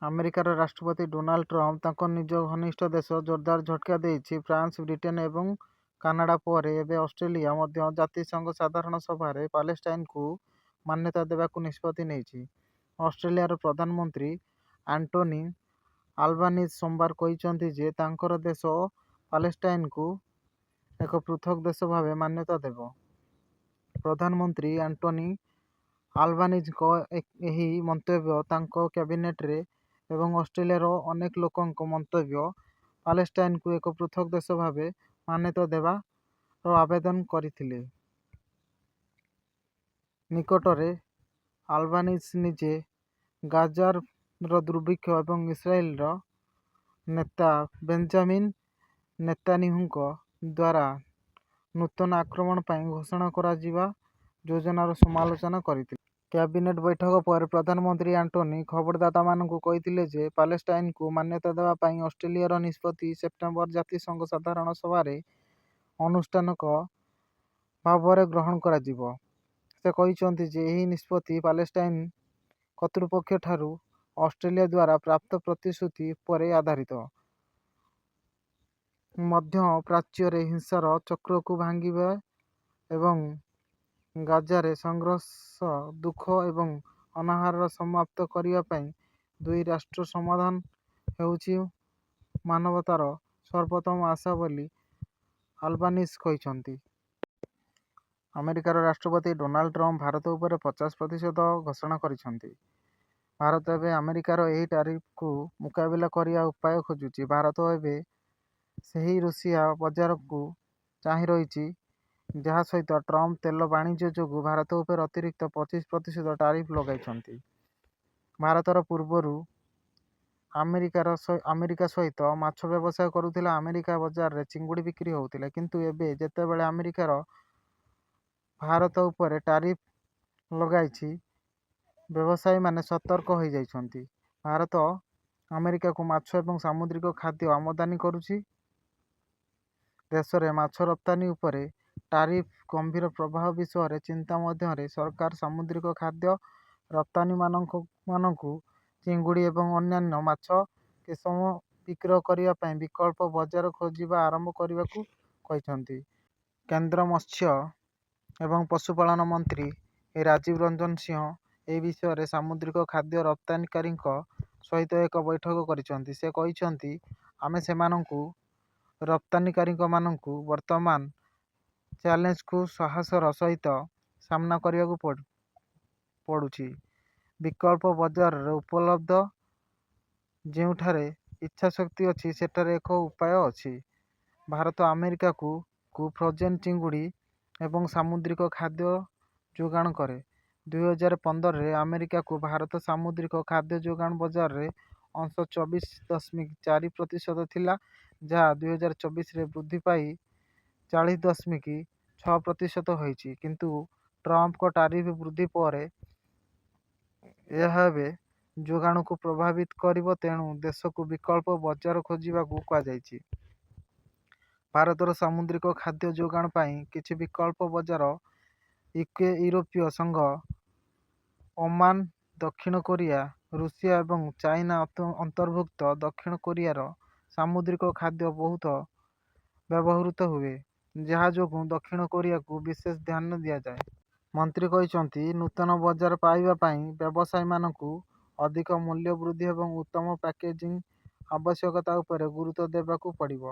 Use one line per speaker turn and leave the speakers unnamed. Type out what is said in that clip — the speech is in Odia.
ଆମେରିକାର ରାଷ୍ଟ୍ରପତି ଡୋନାଲ୍ଡ ଟ୍ରମ୍ପ ତାଙ୍କ ନିଜ ଘନିଷ୍ଠ ଦେଶ ଜୋରଦାର ଝଟକା ଦେଇଛି। ଫ୍ରାନ୍ସ, ବ୍ରିଟେନ୍ ଏବଂ କାନାଡା ପରେ ଏବେ ଅଷ୍ଟ୍ରେଲିଆ ମଧ୍ୟ ଜାତିସଂଘ ସାଧାରଣ ସଭାରେ ପାଲେଷ୍ଟାଇନକୁ ମାନ୍ୟତା ଦେବାକୁ ନିଷ୍ପତ୍ତି ନେଇଛି। ଅଷ୍ଟ୍ରେଲିଆର ପ୍ରଧାନମନ୍ତ୍ରୀ ଆଣ୍ଟୋନି ଆଲବାନିଜ ସୋମବାର କହିଛନ୍ତି ଯେ ତାଙ୍କର ଦେଶ ପାଲେଷ୍ଟାଇନକୁ ଏକ ପୃଥକ ଦେଶ ଭାବେ ମାନ୍ୟତା ଦେବ। ପ୍ରଧାନମନ୍ତ୍ରୀ ଆଣ୍ଟୋନି ଆଲବାନିଜଙ୍କ ଏହି ମନ୍ତବ୍ୟ ତାଙ୍କ କ୍ୟାବିନେଟରେ ଏବଂ ଅଷ୍ଟ୍ରେଲିଆର ଅନେକ ଲୋକଙ୍କ ମନ୍ତବ୍ୟ ପାଲେଷ୍ଟାଇନକୁ ଏକ ପୃଥକ ଦେଶ ଭାବେ ମାନ୍ୟତା ଦେବାର ଆବେଦନ କରିଥିଲେ। ନିକଟରେ ଆଲବାନିଜ ନିଜେ ଗାଜାର ଦୁର୍ଭିକ୍ଷ ଏବଂ ଇସ୍ରାଏଲର ନେତା ବେଞ୍ଜାମିନ ନେତାନ୍ୟାହୁଙ୍କ ଦ୍ୱାରା ନୂତନ ଆକ୍ରମଣ ପାଇଁ ଘୋଷଣା କରାଯିବା ଯୋଜନାର ସମାଲୋଚନା କରିଥିଲେ। କ୍ୟାବିନେଟ ବୈଠକ ପରେ ପ୍ରଧାନମନ୍ତ୍ରୀ ଆଣ୍ଟୋନି ଖବରଦାତାମାନଙ୍କୁ କହିଥିଲେ ଯେ ପାଲେଷ୍ଟାଇନକୁ ମାନ୍ୟତା ଦେବା ପାଇଁ ଅଷ୍ଟ୍ରେଲିଆର ନିଷ୍ପତ୍ତି ସେପ୍ଟେମ୍ବର ଜାତିସଂଘ ସାଧାରଣ ସଭାରେ ଆନୁଷ୍ଠାନିକ ଭାବରେ ଗ୍ରହଣ କରାଯିବ। ସେ କହିଛନ୍ତି ଯେ ଏହି ନିଷ୍ପତ୍ତି ପାଲେଷ୍ଟାଇନ କର୍ତ୍ତୃପକ୍ଷଠାରୁ ଅଷ୍ଟ୍ରେଲିଆ ଦ୍ୱାରା ପ୍ରାପ୍ତ ପ୍ରତିଶ୍ରୁତି ଉପରେ ଆଧାରିତ। ମଧ୍ୟ ପ୍ରାଚ୍ୟରେ ହିଂସାର ଚକ୍ରକୁ ଭାଙ୍ଗିବା ଏବଂ ଗାଜାରେ ସଂଘର୍ଷ, ଦୁଃଖ ଏବଂ ଅନାହାରର ସମାପ୍ତ କରିବା ପାଇଁ ଦୁଇ ରାଷ୍ଟ୍ର ସମାଧାନ ହେଉଛି ମାନବତାର ସର୍ବୋତ୍ତମ ଆଶା ବୋଲି ଆଲବାନିଜ କହିଛନ୍ତି। ଆମେରିକାର ରାଷ୍ଟ୍ରପତି ଡୋନାଲ୍ଡ ଟ୍ରମ୍ପ ଭାରତ ଉପରେ 50% ଘୋଷଣା କରିଛନ୍ତି। ଭାରତ ଏବେ ଆମେରିକାର ଏହି ଟାରିଫକୁ ମୁକାବିଲା କରିବା ଉପାୟ ଖୋଜୁଛି। ଭାରତ ଏବେ ସେହି ରୁଷିଆ ବଜାରକୁ ଚାହିଁ ରହିଛି ଯାହା ସହିତ ଟ୍ରମ୍ପ ତେଲ ବାଣିଜ୍ୟ ଯୋଗୁଁ ଭାରତ ଉପରେ ଅତିରିକ୍ତ 25% ଟାରିଫ ଲଗାଇଛନ୍ତି। ଭାରତ ପୂର୍ବରୁ ଆମେରିକା ସହିତ ମାଛ ବ୍ୟବସାୟ କରୁଥିଲା। ଆମେରିକା ବଜାରରେ ଚିଙ୍ଗୁଡ଼ି ବିକ୍ରି ହେଉଥିଲା। କିନ୍ତୁ ଏବେ ଯେତେବେଳେ ଆମେରିକାର ଭାରତ ଉପରେ ଟାରିଫ ଲଗାଇଛି, ବ୍ୟବସାୟୀମାନେ ସତର୍କ ହୋଇଯାଇଛନ୍ତି। ଭାରତ ଆମେରିକାକୁ ମାଛ ଏବଂ ସାମୁଦ୍ରିକ ଖାଦ୍ୟ ଆମଦାନୀ କରୁଛି। ଦେଶରେ ମାଛ ରପ୍ତାନି ଉପରେ ଟାରିଫ ଗମ୍ଭୀର ପ୍ରଭାବ ବିଷୟରେ ଚିନ୍ତା ମଧ୍ୟରେ ସରକାର ସାମୁଦ୍ରିକ ଖାଦ୍ୟ ରପ୍ତାନିମାନଙ୍କୁ ଚିଙ୍ଗୁଡ଼ି ଏବଂ ଅନ୍ୟାନ୍ୟ ମାଛ କିସମ ବିକ୍ରୟ କରିବା ପାଇଁ ବିକଳ୍ପ ବଜାର ଖୋଜିବା ଆରମ୍ଭ କରିବାକୁ କହିଛନ୍ତି। କେନ୍ଦ୍ର ମତ୍ସ୍ୟ ଏବଂ ପଶୁପାଳନ ମନ୍ତ୍ରୀ ରାଜୀବ ରଞ୍ଜନ ସିଂହ ଏହି ବିଷୟରେ ସାମୁଦ୍ରିକ ଖାଦ୍ୟ ରପ୍ତାନିକାରୀଙ୍କ ସହିତ ଏକ ବୈଠକ କରିଛନ୍ତି। ସେ କହିଛନ୍ତି, ଆମେ ସେମାନଙ୍କୁ ରପ୍ତାନିକାରୀମାନଙ୍କୁ ବର୍ତ୍ତମାନ ଚ୍ୟାଲେଞ୍ଜକୁ ସାହସର ସହିତ ସାମ୍ନା କରିବାକୁ ପଡୁଛି। ବିକଳ୍ପ ବଜାର ଉପଲବ୍ଧ। ଯେଉଁଠାରେ ଇଚ୍ଛାଶକ୍ତି ଅଛି ସେଠାରେ ଏକ ଉପାୟ ଅଛି। ଭାରତ ଆମେରିକାକୁ ଫ୍ରୋଜେନ୍ ଚିଙ୍ଗୁଡ଼ି ଏବଂ ସାମୁଦ୍ରିକ ଖାଦ୍ୟ ଯୋଗାଣ କରେ। 2015ରେ ଆମେରିକାକୁ ଭାରତ ସାମୁଦ୍ରିକ ଖାଦ୍ୟ ଯୋଗାଣ ବଜାରରେ ଅଂଶ 24.4% ଥିଲା, ଯାହା 2024ରେ ବୃଦ୍ଧି ପାଇ 40.6% ହୋଇଛି। କିନ୍ତୁ ଟ୍ରମ୍ପଙ୍କ ଟାରିଫ ବୃଦ୍ଧି ପରେ ଏହା ଏବେ ଯୋଗାଣକୁ ପ୍ରଭାବିତ କରିବ, ତେଣୁ ଦେଶକୁ ବିକଳ୍ପ ବଜାର ଖୋଜିବାକୁ କୁହାଯାଇଛି। ଭାରତର ସାମୁଦ୍ରିକ ଖାଦ୍ୟ ଯୋଗାଣ ପାଇଁ କିଛି ବିକଳ୍ପ ବଜାର ୟୁକେ, ୟୁରୋପୀୟ ସଂଘ, ଓମାନ, ଦକ୍ଷିଣ କୋରିଆ, ରୁଷିଆ ଏବଂ ଚାଇନା ଅନ୍ତର୍ଭୁକ୍ତ। ଦକ୍ଷିଣ କୋରିଆର ସାମୁଦ୍ରିକ ଖାଦ୍ୟ ବହୁତ ବ୍ୟବହୃତ ହୁଏ, ଯାହା ଯୋଗୁଁ ଦକ୍ଷିଣ କୋରିଆକୁ ବିଶେଷ ଧ୍ୟାନ ଦିଆଯାଏ। ମନ୍ତ୍ରୀ କହିଛନ୍ତି, ନୂତନ ବଜାର ପାଇବା ପାଇଁ ବ୍ୟବସାୟୀମାନଙ୍କୁ ଅଧିକ ମୂଲ୍ୟ ବୃଦ୍ଧି ଏବଂ ଉତ୍ତମ ପ୍ୟାକେଜିଂ ଆବଶ୍ୟକତା ଉପରେ ଗୁରୁତ୍ୱ ଦେବାକୁ ପଡ଼ିବ।